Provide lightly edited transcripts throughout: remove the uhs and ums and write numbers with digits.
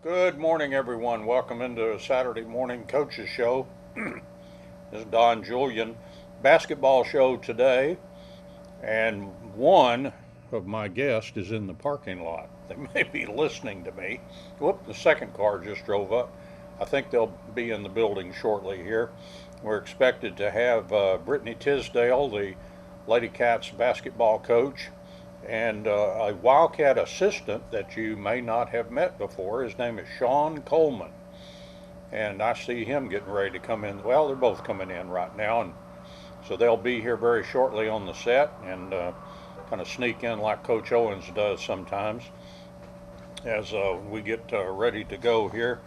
Good morning, everyone. Welcome into Saturday Morning Coaches Show. This is Don Julian. Basketball show today, and one of my guests is in the parking lot. They may be listening to me. Whoop, the second car just drove up. I think they'll be in the building shortly here. We're expected to have Brittney Tisdell, the Ladycat's basketball coach, and a Wildcat assistant that you may not have met before. His name is Sean Coleman, and I see him getting ready to come in. Well, they're both coming in right now, and so they'll be here very shortly on the set and kind of sneak in like Coach Owens does sometimes as we get ready to go here.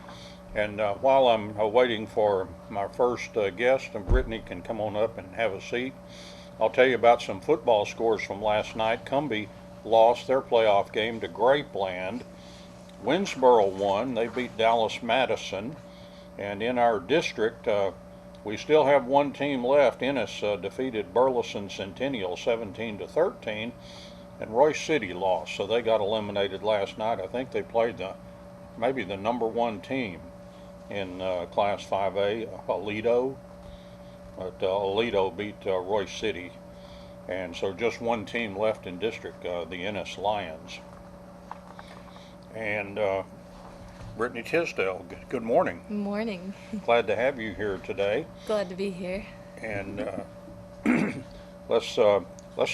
And while I'm waiting for my first guest, and Brittney can come on up and have a seat, I'll tell you about some football scores from last night. Cumbie lost their playoff game to Grapeland. Winsboro won. They beat Dallas Madison. And in our district, we still have one team left. Ennis defeated Burleson Centennial 17-13, and Royce City lost, so they got eliminated last night. I think they played maybe the number one team in Class 5A, Aledo. But Aledo beat Royce City, and so just one team left in district, the Ennis Lions. And Brittney Tisdell, good morning. Morning. Glad to have you here today. Glad to be here. And let's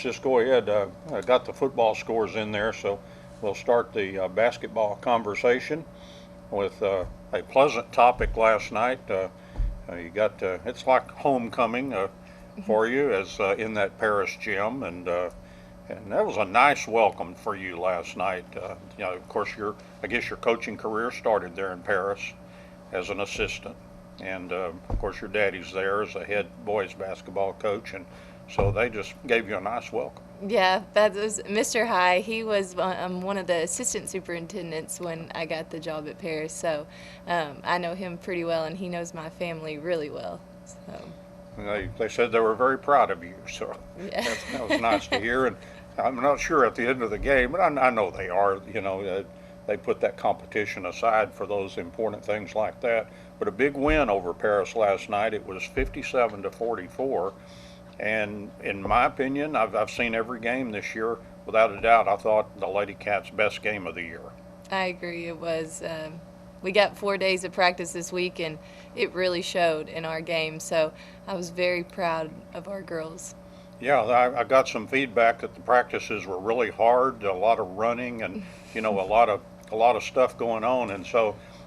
just go ahead. I got the football scores in there, so we'll start the basketball conversation with a pleasant topic last night. You got it's like homecoming for you as in that Paris gym, and that was a nice welcome for you last night. Of course, I guess your coaching career started there in Paris as an assistant, and of course your daddy's there as a head boys basketball coach, and so they just gave you a nice welcome. Yeah, that was Mr. High. He was one of the assistant superintendents when I got the job at Paris, so I know him pretty well, and he knows my family really well. So. They said they were very proud of you, so Yeah. that was nice to hear. And I'm not sure at the end of the game, but I know they are. They put that competition aside for those important things like that. But a big win over Paris last night. It was 57-44. And in my opinion, I've seen every game this year. Without a doubt, I thought the Ladycats' best game of the year. I agree. It was. We got 4 days of practice this week, and it really showed in our game. So I was very proud of our girls. Yeah, I got some feedback that the practices were really hard, a lot of running, and a lot of stuff going on, and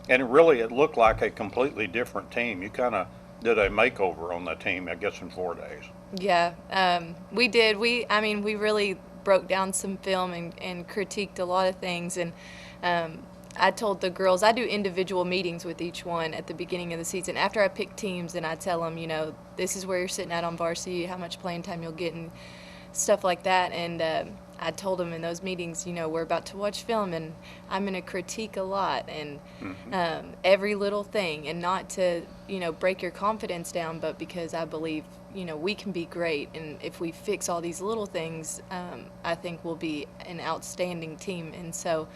it looked like a completely different team. You kind of did a makeover on the team, I guess, in 4 days. Yeah, we did. We really broke down some film and critiqued a lot of things. And I told the girls, I do individual meetings with each one at the beginning of the season. After I pick teams, and I tell them, this is where you're sitting at on varsity, how much playing time you'll get, and stuff like that. And I told them in those meetings, we're about to watch film, and I'm going to critique a lot, and every little thing, and not to, break your confidence down, but because I believe, we can be great, and if we fix all these little things, I think we'll be an outstanding team. And so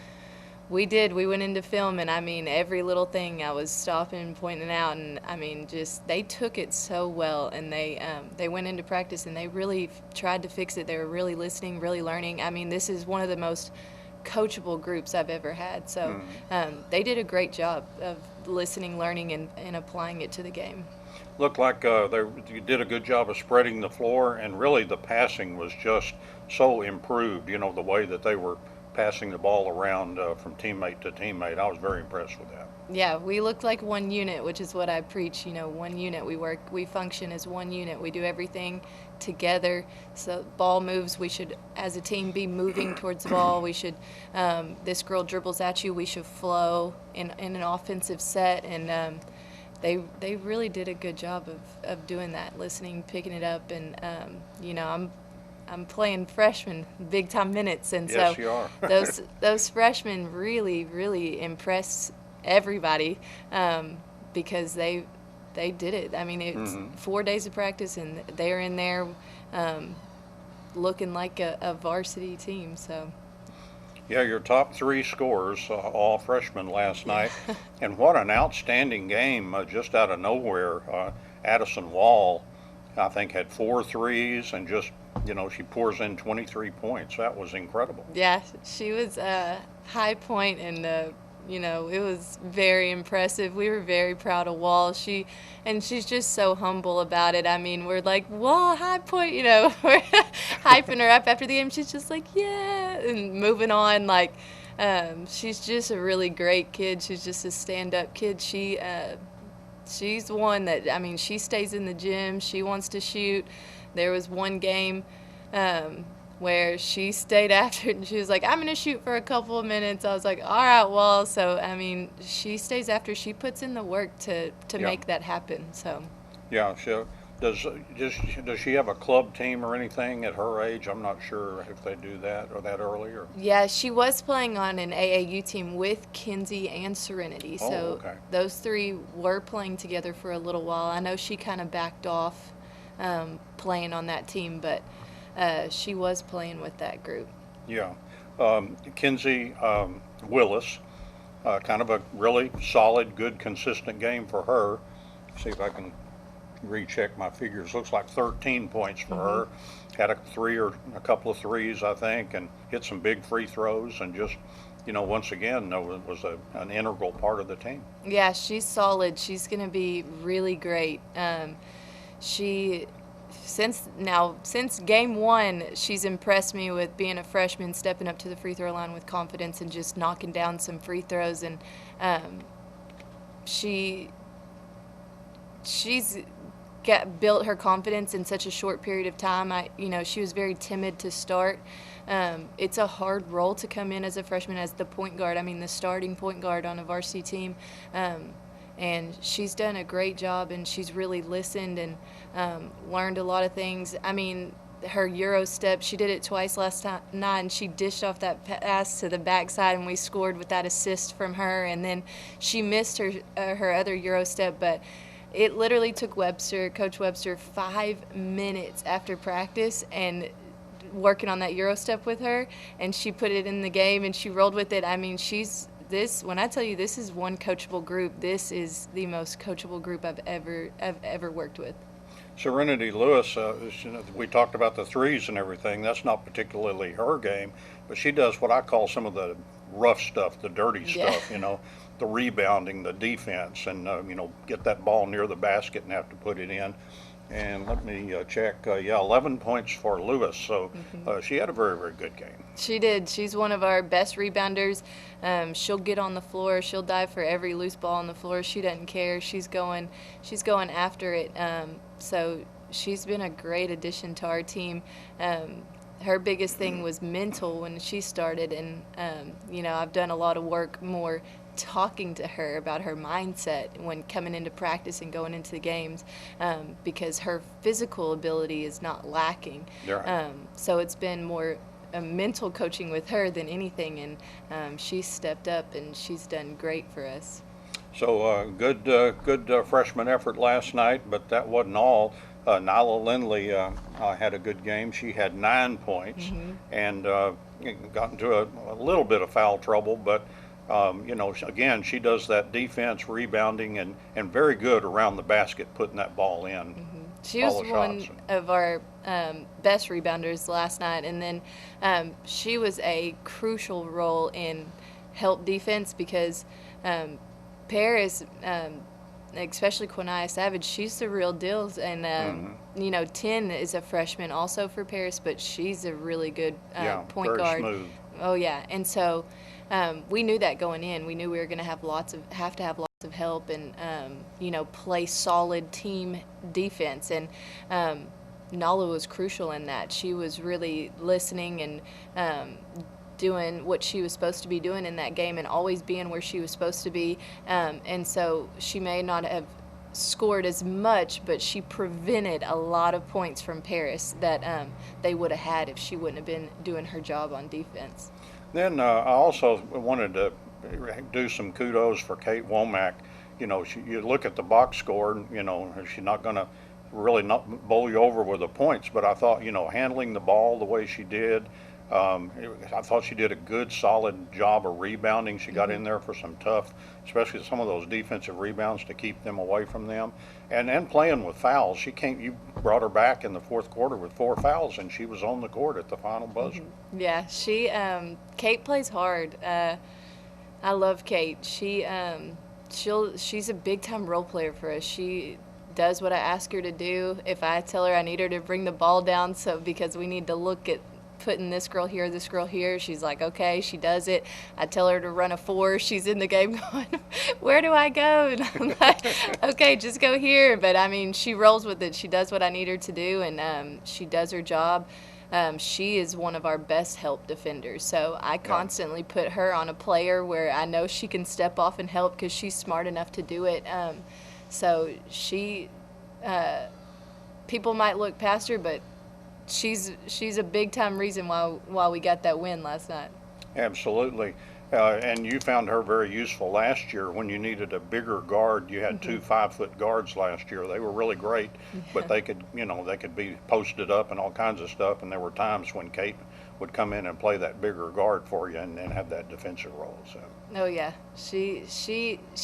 we did. We went into film, and every little thing I was stopping and pointing out, and just they took it so well, and they went into practice and they really tried to fix it. They were really listening, really learning. This is one of the most coachable groups I've ever had. So they did a great job of listening, learning, and applying it to the game. Looked like you did a good job of spreading the floor, and really the passing was just so improved. The way that they were passing the ball around from teammate to teammate. I was very impressed with that. Yeah, we looked like one unit, which is what I preach. One unit. We function as one unit. We do everything together. So ball moves, we should, as a team, be moving towards the ball. We should, this girl dribbles at you, we should flow in an offensive set. And they really did a good job of doing that, listening, picking it up. And, I'm playing freshmen big time minutes, and Yes, so you are. those freshmen really, really impress everybody because they did it. It's 4 days of practice, and they're in there looking like a varsity team. So Yeah, your top three scorers, all freshmen last Yeah. night. And what an outstanding game just out of nowhere. Addison Wall, I think, had 4 threes and just, she pours in 23 points. That was incredible. Yeah, she was a high point, and it was very impressive. We were very proud of Wall. She's just so humble about it. I mean, we're like, Wall, high point, we're hyping her up after the game. She's just like, yeah, and moving on. Like, she's just a really great kid. She's just a stand-up kid. She's one that, I mean, she stays in the gym. She wants to shoot. There was one game where she stayed after it and she was like, I'm going to shoot for a couple of minutes. I was like, all right, well, so, I mean, she stays after. She puts in the work to Yeah. make that happen, so. Yeah, so does she have a club team or anything at her age? I'm not sure if they do that or that early or. Yeah, she was playing on an AAU team with Kinsey and Serenity, Oh, so okay. those three were playing together for a little while. I know she kind of backed off playing on that team, but she was playing with that group. Yeah. Kinsey Willis, kind of a really solid, good, consistent game for her. See if I can recheck my figures. Looks like 13 points for her. Had a couple of threes, I think, and hit some big free throws, and just, once again, was an integral part of the team. Yeah, she's solid. She's going to be really great. She since game one, she's impressed me with being a freshman, stepping up to the free throw line with confidence and just knocking down some free throws. And she's built her confidence in such a short period of time. She was very timid to start. It's a hard role to come in as a freshman as the point guard. I mean, the starting point guard on a varsity team. And she's done a great job, and she's really listened and learned a lot of things. I mean, her Euro step, she did it twice last night, and she dished off that pass to the backside, and we scored with that assist from her. And then she missed her other Euro step, but it literally took Coach Webster 5 minutes after practice and working on that Euro step with her, and she put it in the game, and she rolled with it. I mean, when I tell you this is one coachable group, this is the most coachable group I've ever worked with. Serenity Lewis, we talked about the threes and everything. That's not particularly her game, but she does what I call some of the rough stuff, the dirty Yeah. stuff, the rebounding, the defense, and, get that ball near the basket and have to put it in. And let me check. 11 points for Lewis. So she had a very, very good game. She did. She's one of our best rebounders. She'll get on the floor. She'll dive for every loose ball on the floor. She doesn't care. She's going after it. So she's been a great addition to our team. Her biggest thing was mental when she started, and I've done a lot of work more talking to her about her mindset when coming into practice and going into the games, because her physical ability is not lacking. Right. So it's been more mental coaching with her than anything, and she's stepped up and she's done great for us. So good freshman effort last night, but that wasn't all. Nyla Lindley had a good game. She had 9 points and got into a little bit of foul trouble, but again, she does that defense, rebounding, and very good around the basket, putting that ball in. She was all the one shots. of our best rebounders last night, and then she was a crucial role in help defense because Paris, especially Quinaya Savage, she's the real deal. And, 10 is a freshman also for Paris, but she's a really good point very guard. smooth. Oh, yeah. And so we knew that going in. We knew we were going to have to have lots of help and, play solid team defense. And Nala was crucial in that. She was really listening and doing what she was supposed to be doing in that game and always being where she was supposed to be. And so she may not have scored as much, but she prevented a lot of points from Paris that they would have had if she wouldn't have been doing her job on defense. Then I also wanted to do some kudos for Kate Womack. You look at the box score, she's not going to really not bowl you over with the points, but I thought, handling the ball the way she did, I thought she did a good, solid job of rebounding. She got in there for some tough, especially some of those defensive rebounds to keep them away from them, and playing with fouls. She came. You brought her back in the fourth quarter with 4 fouls, and she was on the court at the final buzzer. Yeah, she Kate plays hard. I love Kate. She's a big time role player for us. She does what I ask her to do. If I tell her I need her to bring the ball down, so because we need to look at putting this girl here, she's like, okay, she does it. I tell her to run a 4, she's in the game going, where do I go? And I'm like, okay, just go here. But I mean, she rolls with it. She does what I need her to do, and she does her job. She is one of our best help defenders, so I constantly put her on a player where I know she can step off and help because she's smart enough to do it. So people might look past her, but she's a big time reason why we got that win last night. Absolutely. And you found her very useful last year when you needed a bigger guard. You had 2 5-foot guards last year. They were really great, but they could be posted up and all kinds of stuff. And there were times when Kate would come in and play that bigger guard for you and have that defensive role. So. Oh yeah, she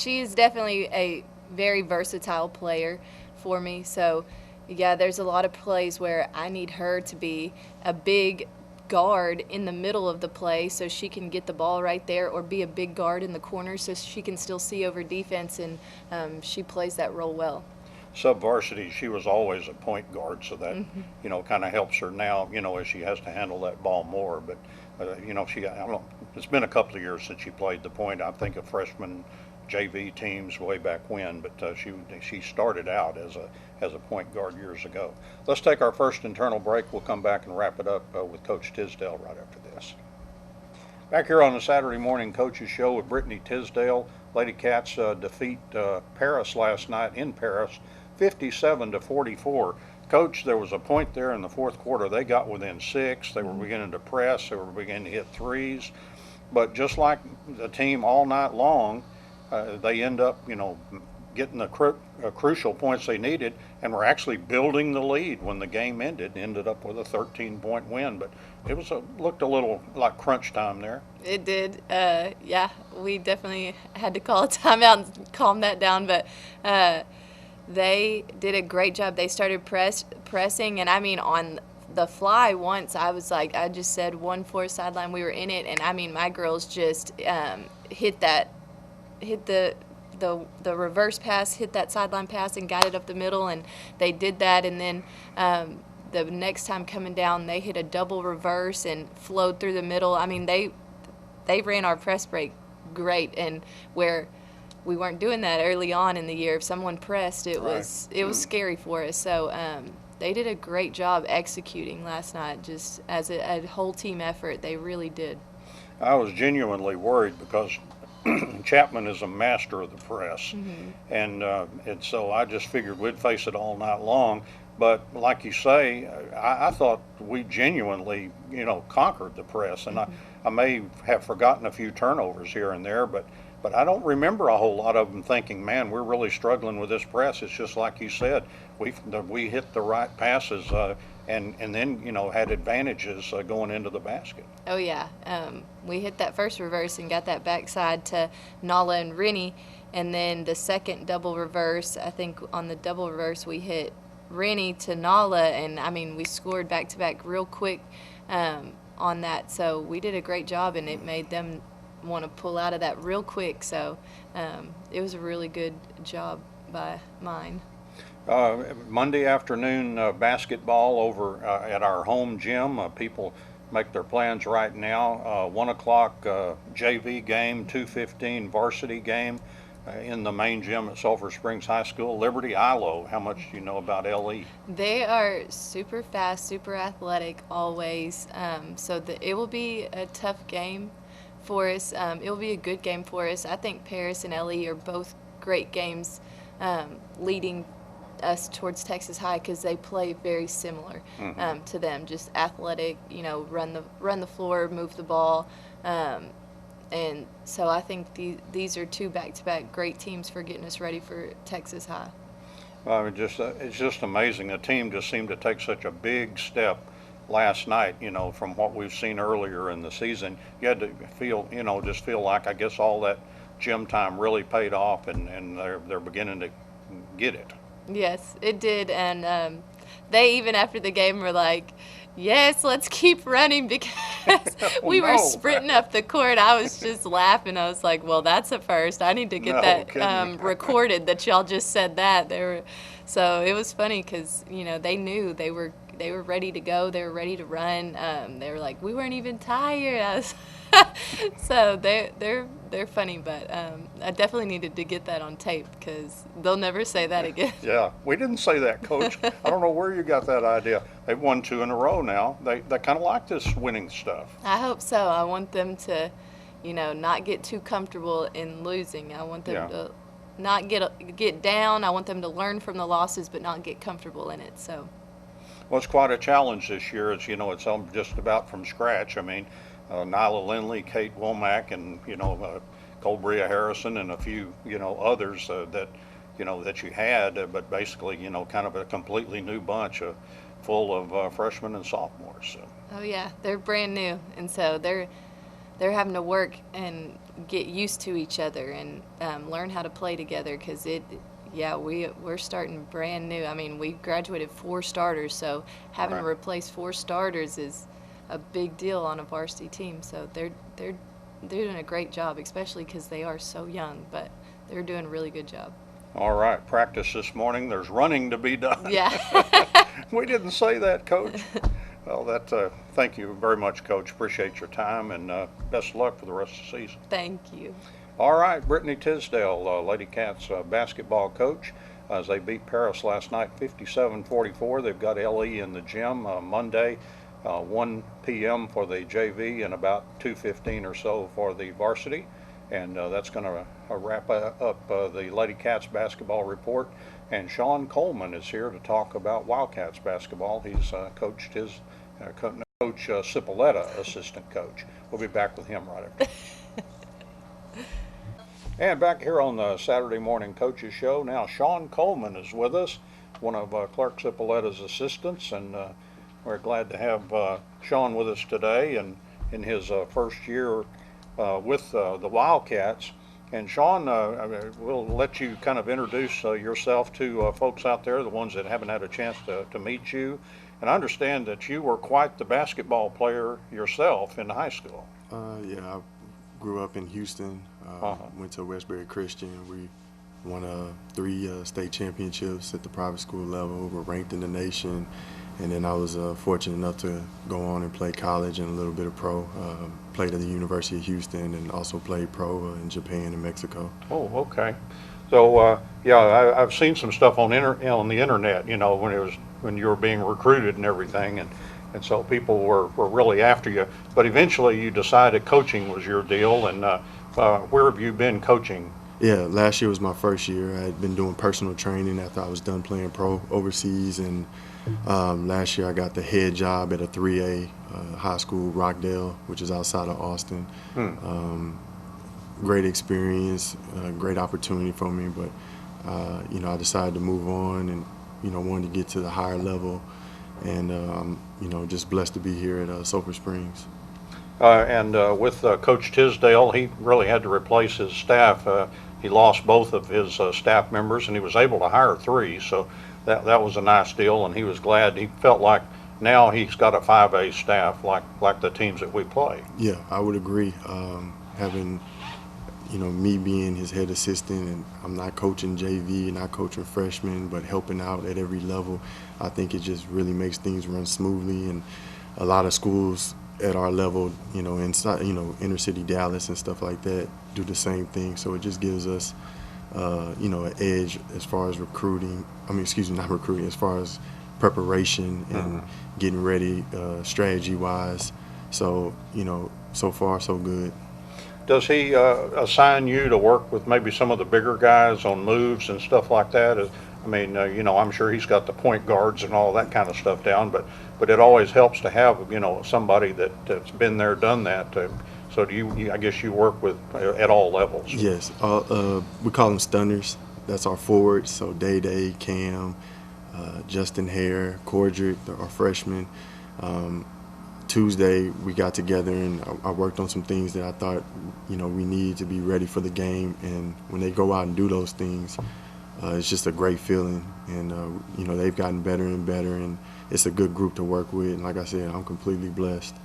is definitely a very versatile player for me. So yeah, there's a lot of plays where I need her to be a big guard in the middle of the play so she can get the ball right there, or be a big guard in the corner so she can still see over defense, and she plays that role well. Sub-varsity, she was always a point guard, so that kind of helps her now, as she has to handle that ball more. But it's been a couple of years since she played the point. I think of freshman JV teams way back when, but she started out as a point guard years ago. Let's take our first internal break. We'll come back and wrap it up with Coach Tisdell right after this. Back here on the Saturday Morning Coaches Show with Brittney Tisdell. Ladycats defeat Paris last night in Paris, 57-44. Coach, there was a point there in the fourth quarter. They got within 6. They were beginning to press. They were beginning to hit threes. But just like the team all night long, they end up, getting the crucial points they needed, and were actually building the lead when the game ended up with a 13-point win. But it looked a little like crunch time there. It did. Yeah, we definitely had to call a timeout and calm that down. But they did a great job. They started pressing, and I mean, on the fly once, I was like, I just said 1-4 sideline. We were in it, and I mean, my girls just hit the reverse pass, hit that sideline pass, and got it up the middle, and they did that. And then the next time coming down, they hit a double reverse and flowed through the middle. I mean, they ran our press break great, and where we weren't doing that early on in the year, if someone pressed, it was scary for us. So they did a great job executing last night, just as a whole team effort. They really did. I was genuinely worried because Chapman is a master of the press, and so I just figured we'd face it all night long. But like you say, I thought we genuinely, conquered the press, and I may have forgotten a few turnovers here and there, but I don't remember a whole lot of them thinking, man, we're really struggling with this press. It's just like you said, we hit the right passes and then had advantages going into the basket. Oh yeah, we hit that first reverse and got that backside to Nala and Rennie, and then the second double reverse, I think on the double reverse we hit Rennie to Nala, and I mean, we scored back to back real quick on that. So we did a great job, and it made them want to pull out of that real quick. So it was a really good job by mine. Monday afternoon basketball over at our home gym. People make their plans right now. 1 o'clock JV game, 2:15 varsity game in the main gym at Sulphur Springs High School. Liberty ILO, how much do you know about LE? They are super fast, super athletic always. So it will be a tough game for us. It will be a good game for us. I think Paris and LE are both great games leading us towards Texas High, because they play very similar to them, just athletic, run the floor, move the ball, and so I think these are 2 back-to-back great teams for getting us ready for Texas High. It's just amazing. The team just seemed to take such a big step last night, from what we've seen earlier in the season, you had to feel, just feel like, I guess, all that gym time really paid off, and they're beginning to get it. Yes, it did, and they even after the game were like, "Yes, let's keep running," because Oh, we were no. sprinting up the court. I was just laughing. I was like, "Well, that's a first. I need to get No that kidding. recorded that y'all just said that." So it was funny because they knew they were ready to go. They were ready to run. They were like, "We weren't even tired." So they're funny, but I definitely needed to get that on tape because they'll never say that again. Yeah, we didn't say that, Coach. I don't know where you got that idea. They've won 2 in a row now. They kind of like this winning stuff. I hope so. I want them to, not get too comfortable in losing. I want them Yeah. to not get down. I want them to learn from the losses, but not get comfortable in it. So, Well, it's quite a challenge this year. It's just about from scratch. I mean, Nyla Lindley, Kate Womack, and Colbria Harrison, and a few others that you had, but basically kind of a completely new bunch, full of freshmen and sophomores. So. oh yeah, they're brand new, and so they're having to work and get used to each other and learn how to play together because we're starting brand new. I mean, we graduated 4 starters, so having to Right. replace 4 starters is a big deal on a varsity team. So they're doing a great job, especially because they are so young, but they're doing a really good job. All right, practice this morning. There's running to be done. Yeah. We didn't say that, Coach. Well, thank you very much, Coach. Appreciate your time, and best of luck for the rest of the season. Thank you. All right, Brittney Tisdell, Ladycat's basketball coach, as they beat Paris last night 57-44. They've got LE in the gym Monday, 1 p.m. for the JV and about 2:15 or so for the varsity. And that's going to wrap up the Ladycats basketball report. And Sean Coleman is here to talk about Wildcats basketball. He's coached his Coach Cipolletta, assistant coach. We'll be back with him right after. And back here on the Saturday Morning Coaches Show, now Sean Coleman is with us, one of Clark Cipolletta's assistants, and we're glad to have Sean with us today and in his first year with the Wildcats. And Sean, we'll let you kind of introduce yourself to folks out there, the ones that haven't had a chance to meet you. And I understand that you were quite the basketball player yourself in high school. Yeah, I grew up in Houston, went to Westbury Christian. We won 3 state championships at the private school level. We're ranked in the nation. And then I was fortunate enough to go on and play college and a little bit of pro. Played at the University of Houston and also played pro in Japan and Mexico. Oh, okay. So yeah, I've seen some stuff on the internet. When you were being recruited and everything, and so people were really after you. But eventually, you decided coaching was your deal. And where have you been coaching? Yeah, last year was my first year. I had been doing personal training after I was done playing pro overseas, and last year I got the head job at a 3A high school, Rockdale, which is outside of Austin. Great experience, great opportunity for me, but I decided to move on and wanted to get to the higher level, and I'm just blessed to be here at Sulphur Springs. And with Coach Tisdell, he really had to replace his staff. He lost both of his staff members, and he was able to hire 3. So that was a nice deal, and he was glad. He felt like now he's got a 5A staff like the teams that we play. Yeah, I would agree. Having me being his head assistant, and I'm not coaching JV, not coaching freshmen, but helping out at every level, I think it just really makes things run smoothly. And a lot of schools at our level, inside, inner city Dallas and stuff like that, do the same thing. So it just gives us, an edge as far as recruiting. Not recruiting, as far as preparation and getting ready, strategy-wise. So, so far so good. Does he assign you to work with maybe some of the bigger guys on moves and stuff like that? I'm sure he's got the point guards and all that kind of stuff down, but it always helps to have, somebody that's been there, done that. So I guess you work with at all levels? Yes. We call them stunners. That's our forwards. So Day, Cam, Justin Hare, Cordrick, our freshmen. Tuesday we got together and I worked on some things that I thought, we needed to be ready for the game. And when they go out and do those things, it's just a great feeling. And they've gotten better and better, and it's a good group to work with. And like I said, I'm completely blessed.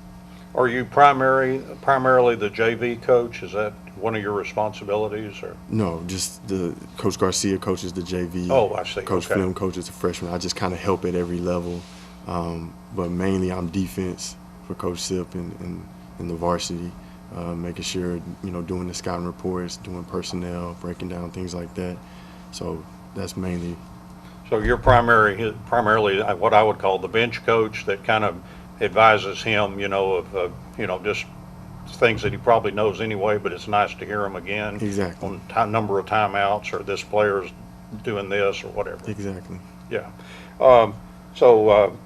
Are you primarily the JV coach? Is that one of your responsibilities, or? No, just the Coach Garcia coaches the JV. Oh, I see. Coach Okay. Flynn coaches the freshman. I just kind of help at every level, but mainly I'm defense for Coach Sip and the varsity, making sure doing the scouting reports, doing personnel, breaking down things like that. So that's mainly. So you're primarily what I would call the bench coach that kind of advises him, of just things that he probably knows anyway, but it's nice to hear him again. Exactly. On number of timeouts, or this player's doing this or whatever. Exactly. Yeah. So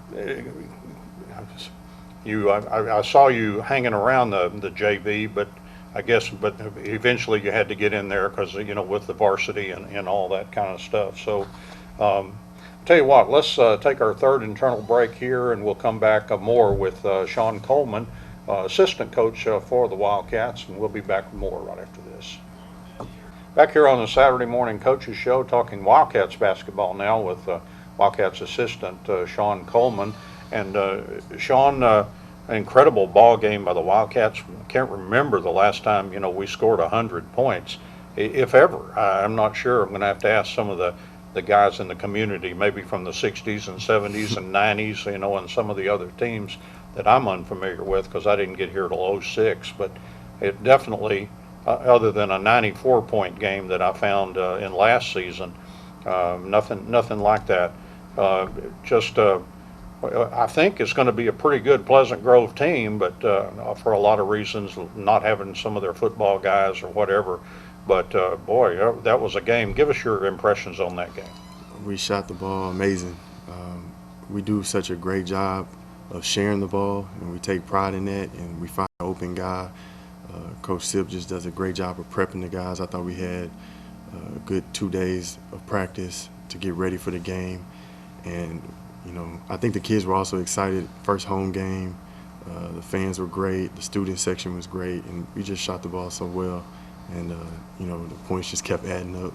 I saw you hanging around the JV, but I guess, eventually you had to get in there because, with the varsity and all that kind of stuff. So, tell you what, let's take our third internal break here, and we'll come back more with Sean Coleman, assistant coach for the Wildcats, and we'll be back with more right after this. Back here on the Saturday Morning Coaches Show, talking Wildcats basketball now with Wildcats assistant Sean Coleman. And Sean, an incredible ball game by the Wildcats. Can't remember the last time we scored 100 points, if ever. I'm not sure. I'm going to have to ask some of the guys in the community, maybe from the 60s and 70s and 90s, and some of the other teams that I'm unfamiliar with because I didn't get here till '06. But it definitely, other than a 94-point game that I found in last season, nothing like that. I think it's going to be a pretty good Pleasant Grove team, but for a lot of reasons, not having some of their football guys or whatever. But boy, that was a game. Give us your impressions on that game. We shot the ball amazing. We do such a great job of sharing the ball, and we take pride in that, and we find an open guy. Coach Sip just does a great job of prepping the guys. I thought we had a good 2 days of practice to get ready for the game. And, I think the kids were also excited. First home game, the fans were great, the student section was great, and we just shot the ball so well. And, the points just kept adding up.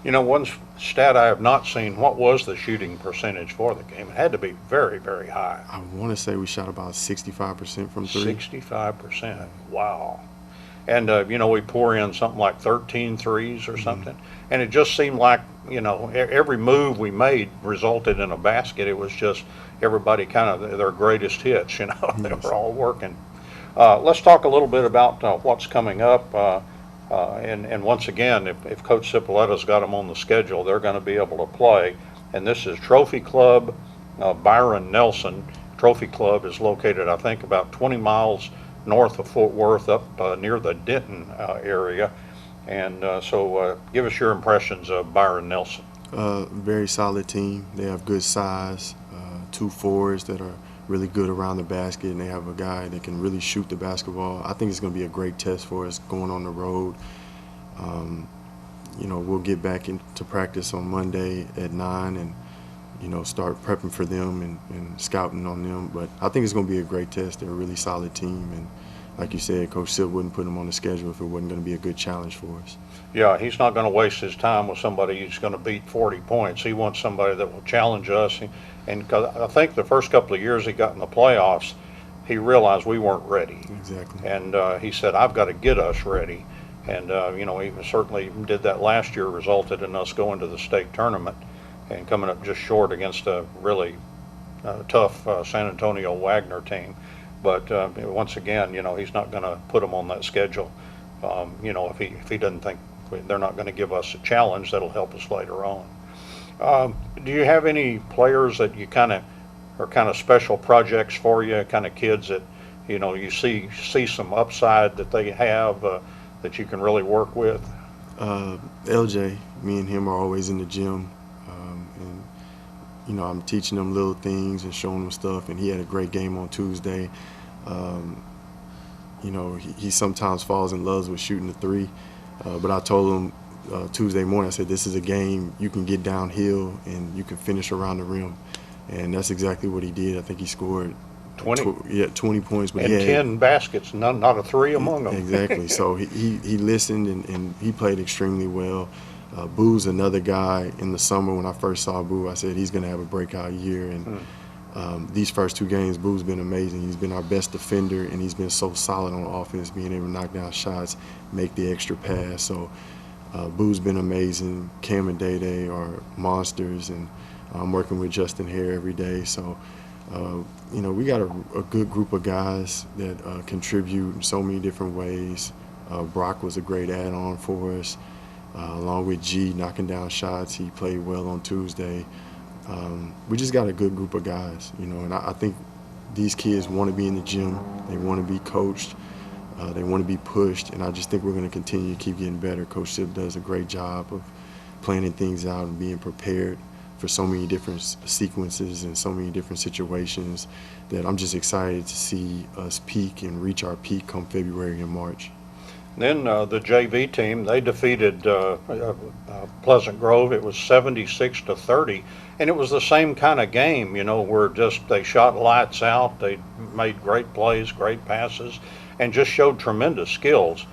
One stat I have not seen, what was the shooting percentage for the game? It had to be very, very high. I want to say we shot about 65% from three. 65%. Wow. And, we pour in something like 13 threes or something. And it just seemed like, every move we made resulted in a basket. It was just everybody kind of their greatest hits, They were all working. Let's talk a little bit about what's coming up. And once again, if Coach Cipolleto's got them on the schedule, they're going to be able to play. And this is Trophy Club Byron Nelson. Trophy Club is located, I think, about 20 miles north of Fort Worth, up near the Denton area. And so give us your impressions of Byron Nelson. Very solid team. They have good size, 2 forwards that are really good around the basket, and they have a guy that can really shoot the basketball. I think it's going to be a great test for us going on the road. We'll get back into practice on Monday at 9 and, start prepping for them and scouting on them. But I think it's going to be a great test. They're a really solid team. And like you said, Coach Sil wouldn't put them on the schedule if it wasn't going to be a good challenge for us. Yeah, he's not going to waste his time with somebody who's going to beat 40 points. He wants somebody that will challenge us. And 'cause I think the first couple of years he got in the playoffs, he realized we weren't ready. Exactly. And he said, I've got to get us ready. And, he certainly did that last year, resulted in us going to the state tournament and coming up just short against a really tough San Antonio Wagner team. But once again, he's not going to put them on that schedule. If he doesn't think they're not going to give us a challenge that'll help us later on. Do you have any players that you kind of special projects for you, kind of kids that you see some upside that they have that you can really work with? LJ, me and him are always in the gym, and I'm teaching him little things and showing him stuff. And he had a great game on Tuesday. He sometimes falls in love with shooting the three, but I told him Tuesday morning, I said, this is a game you can get downhill and you can finish around the rim. And that's exactly what he did. I think he scored 20. 20 points. But And he had 10 baskets, not a three among them. exactly. So he listened and he played extremely well. Boo's another guy. In the summer when I first saw Boo, I said he's going to have a breakout year. And these first 2 games, Boo's been amazing. He's been our best defender, and he's been so solid on offense, being able to knock down shots, make the extra pass. So Boo's been amazing. Cam and Day are monsters, and I'm working with Justin Hare every day. So, we got a good group of guys that contribute in so many different ways. Brock was a great add-on for us, along with G knocking down shots. He played well on Tuesday. We just got a good group of guys, and I think these kids want to be in the gym. They want to be coached. They want to be pushed, and I just think we're going to continue to keep getting better. Coach Sip does a great job of planning things out and being prepared for so many different sequences and so many different situations that I'm just excited to see us peak and reach our peak come February and March. Then the JV team, they defeated Pleasant Grove. It was 76-30, and it was the same kind of game, where they shot lights out. They made great plays, great passes, and just showed tremendous skills.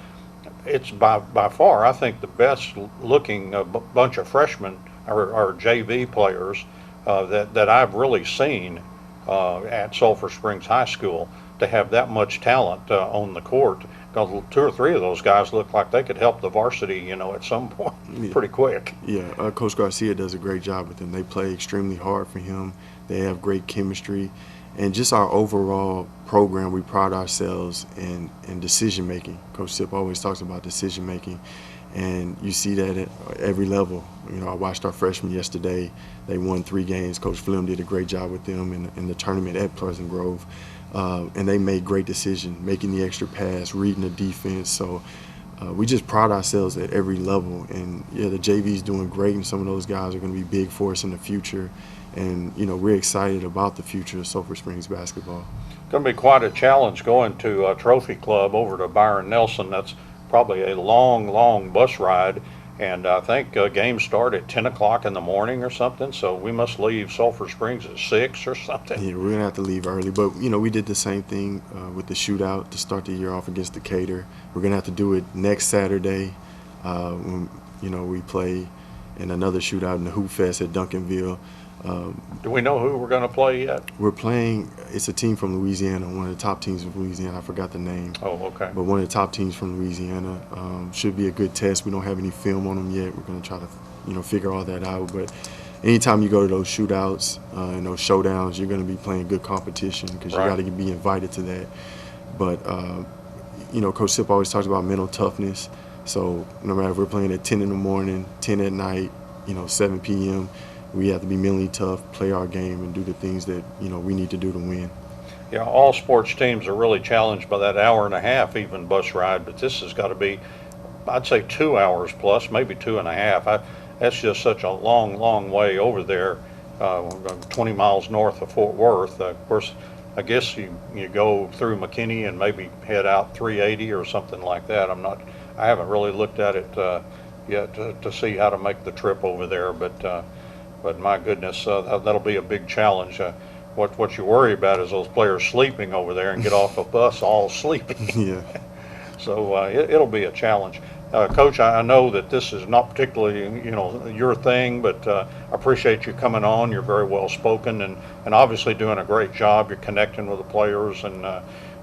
It's by far, I think, the best looking bunch of freshmen or JV players that I've really seen at Sulphur Springs High School, to have that much talent on the court. Because 2 or 3 of those guys look like they could help the varsity, at some point, pretty quick. Yeah, Coach Garcia does a great job with them. They play extremely hard for him. They have great chemistry. And just our overall program, we pride ourselves in decision making. Coach Sip always talks about decision making, and you see that at every level. I watched our freshmen yesterday. They won 3 games. Coach Flem did a great job with them in the tournament at Pleasant Grove. And they made great decisions, making the extra pass, reading the defense. So we just pride ourselves at every level. And, the JV's doing great, and some of those guys are going to be big for us in the future. And, we're excited about the future of Sulphur Springs basketball. Going to be quite a challenge going to Trophy Club over to Byron Nelson. That's probably a long, long bus ride. And I think games start at 10 o'clock in the morning or something, so we must leave Sulphur Springs at 6 or something. Yeah, we're going to have to leave early. But, we did the same thing with the shootout to start the year off against Decatur. We're going to have to do it next Saturday when, we play in another shootout in the Hoop Fest at Duncanville. Do we know who we're going to play yet? We're playing, it's a team from Louisiana, one of the top teams of Louisiana. I forgot the name. Oh, okay. But one of the top teams from Louisiana. Should be a good test. We don't have any film on them yet. We're going to try to, figure all that out. But anytime you go to those shootouts and those showdowns, you're going to be playing good competition because you got to be invited to that. But, Coach Sip always talks about mental toughness. So no matter if we're playing at 10 in the morning, 10 at night, 7 p.m., we have to be mentally tough, play our game, and do the things that, we need to do to win. Yeah, all sports teams are really challenged by that hour and a half even bus ride, but this has got to be, I'd say 2 hours plus, maybe 2.5. That's just such a long, long way over there, 20 miles north of Fort Worth. Of course, I guess you go through McKinney and maybe head out 380 or something like that. I haven't really looked at it yet to see how to make the trip over there, but my goodness, that'll be a big challenge. What you worry about is those players sleeping over there and get off a bus all sleeping. Yeah. So it'll be a challenge. Coach, I know that this is not particularly, your thing, but I appreciate you coming on. You're very well spoken and obviously doing a great job. You're connecting with the players and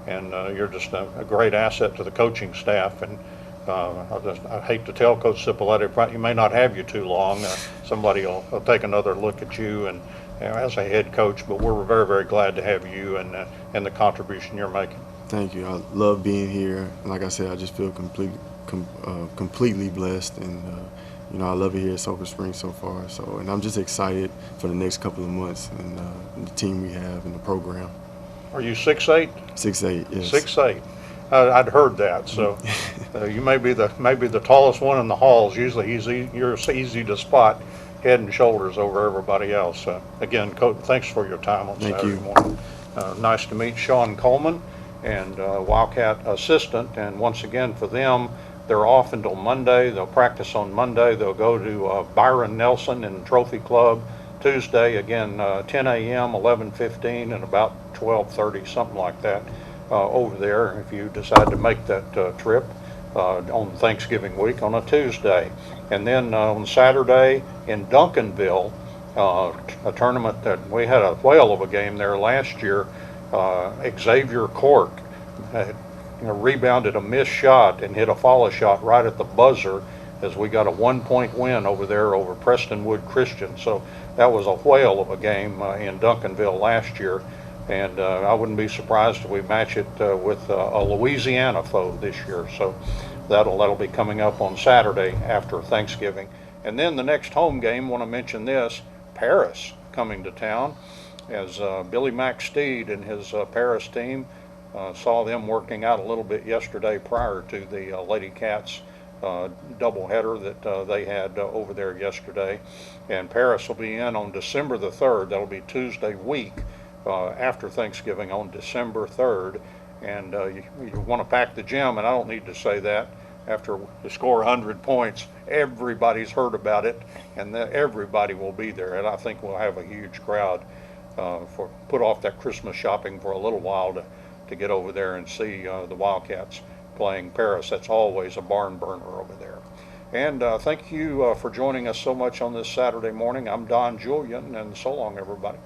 you're just a great asset to the coaching staff. And I hate to tell Coach Cipollette, he may not have you too long. Somebody will take another look at you and as a head coach, but we're very, very glad to have you and the contribution you're making. Thank you. I love being here. Like I said, I just feel completely blessed, and I love it here at Sulphur Springs so far. So, and I'm just excited for the next couple of months and the team we have and the program. Are you 6'8"? 6'8", yes. 6'8". I'd heard that, so you may be the tallest one in the halls. Usually you're easy to spot, head and shoulders over everybody else. Again, Coach, thanks for your time on Saturday morning. Nice to meet Sean Coleman and Wildcat assistant. And once again, for them, they're off until Monday. They'll practice on Monday. They'll go to Byron Nelson in Trophy Club Tuesday, again, 10 a.m., 11:15, and about 12:30, something like that, over there if you decide to make that trip on Thanksgiving week on a Tuesday. And then on Saturday in Duncanville, a tournament that we had a whale of a game there last year. Xavier Cork had, rebounded a missed shot and hit a follow shot right at the buzzer as we got a 1-point win over there over Prestonwood Christian. So that was a whale of a game in Duncanville last year. And I wouldn't be surprised if we match it with a Louisiana foe this year. So that'll be coming up on Saturday after Thanksgiving. And then the next home game, want to mention this, Paris coming to town, as Billy McSteed and his Paris team, saw them working out a little bit yesterday prior to the Ladycats doubleheader that they had over there yesterday. And Paris will be in on December the 3rd. That'll be Tuesday week after Thanksgiving on December 3rd. And you want to pack the gym, and I don't need to say that. After we score 100 points, everybody's heard about it, and everybody will be there. And I think we'll have a huge crowd put off that Christmas shopping for a little while to get over there and see the Wildcats playing Paris. That's always a barn burner over there. And thank you for joining us so much on this Saturday morning. I'm Don Julian, and so long, everybody.